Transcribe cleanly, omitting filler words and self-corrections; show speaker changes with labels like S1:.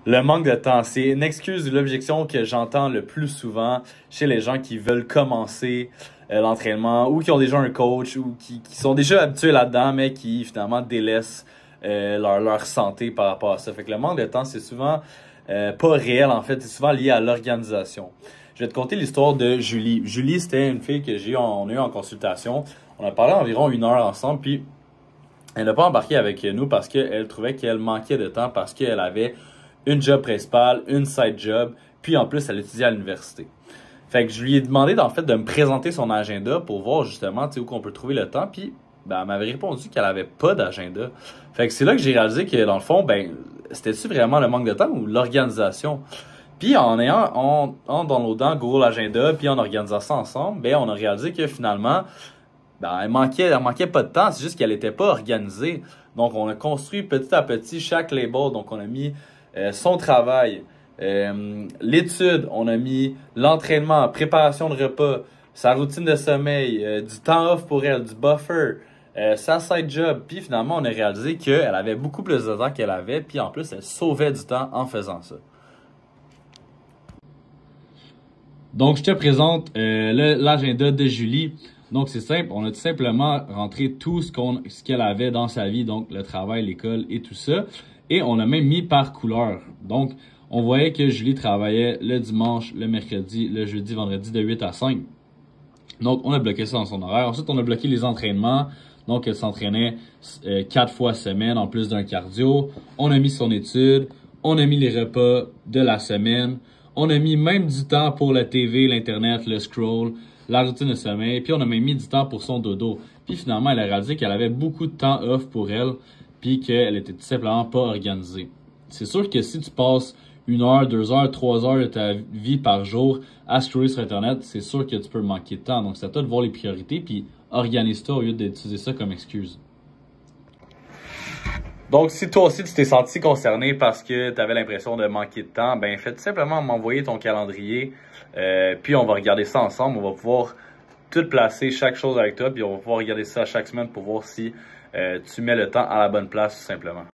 S1: Le manque de temps, c'est une excuse ou l'objection que j'entends le plus souvent chez les gens qui veulent commencer l'entraînement ou qui ont déjà un coach ou qui sont déjà habitués là-dedans, mais qui finalement délaissent leur santé par rapport à ça. Fait que le manque de temps, c'est souvent pas réel en fait, c'est souvent lié à l'organisation. Je vais te conter l'histoire de Julie. Julie, c'était une fille que on a eu en consultation. On a parlé environ 1 heure ensemble, puis elle n'a pas embarqué avec nous parce qu'elle trouvait qu'elle manquait de temps parce qu'elle avait une job principale, une side job, puis en plus, elle étudiait à l'université. Fait que je lui ai demandé en fait de me présenter son agenda pour voir justement où qu'on peut trouver le temps, puis elle m'avait répondu qu'elle avait pas d'agenda. Fait que c'est là que j'ai réalisé que dans le fond, c'était-tu vraiment le manque de temps ou l'organisation? Puis en downloadant Google Agenda, puis en organisant ça ensemble, on a réalisé que finalement, elle manquait pas de temps, c'est juste qu'elle était pas organisée. Donc, on a construit petit à petit chaque label. Donc, on a mis son travail, l'étude, on a mis l'entraînement, préparation de repas, sa routine de sommeil, du temps off pour elle, du buffer, sa side job. Puis finalement, on a réalisé qu'elle avait beaucoup plus de temps qu'elle avait. Puis en plus, elle sauvait du temps en faisant ça. Donc, je te présente l'agenda de Julie. Donc, c'est simple. On a tout simplement rentré tout ce qu'elle avait dans sa vie, donc le travail, l'école et tout ça. Et on a même mis par couleur. Donc, on voyait que Julie travaillait le dimanche, le mercredi, le jeudi, vendredi de 8 à 5. Donc, on a bloqué ça dans son horaire. Ensuite, on a bloqué les entraînements. Donc, elle s'entraînait 4 fois semaine en plus d'un cardio. On a mis son étude. On a mis les repas de la semaine. On a mis même du temps pour la TV, l'Internet, le scroll, la routine de sommeil. Puis, on a même mis du temps pour son dodo. Puis, finalement, elle a réalisé qu'elle avait beaucoup de temps off pour elle. Puis, qu'elle était tout simplement pas organisée. C'est sûr que si tu passes 1 heure, 2 heures, 3 heures de ta vie par jour à scroller sur Internet, c'est sûr que tu peux manquer de temps. Donc, c'est à toi de voir les priorités, puis organise-toi au lieu d'utiliser ça comme excuse. Donc, si toi aussi tu t'es senti concerné parce que tu avais l'impression de manquer de temps, fais tout simplement m'envoyer ton calendrier, puis on va regarder ça ensemble. On va pouvoir tout placer, chaque chose avec toi, puis on va pouvoir regarder ça chaque semaine pour voir si tu mets le temps à la bonne place, tout simplement.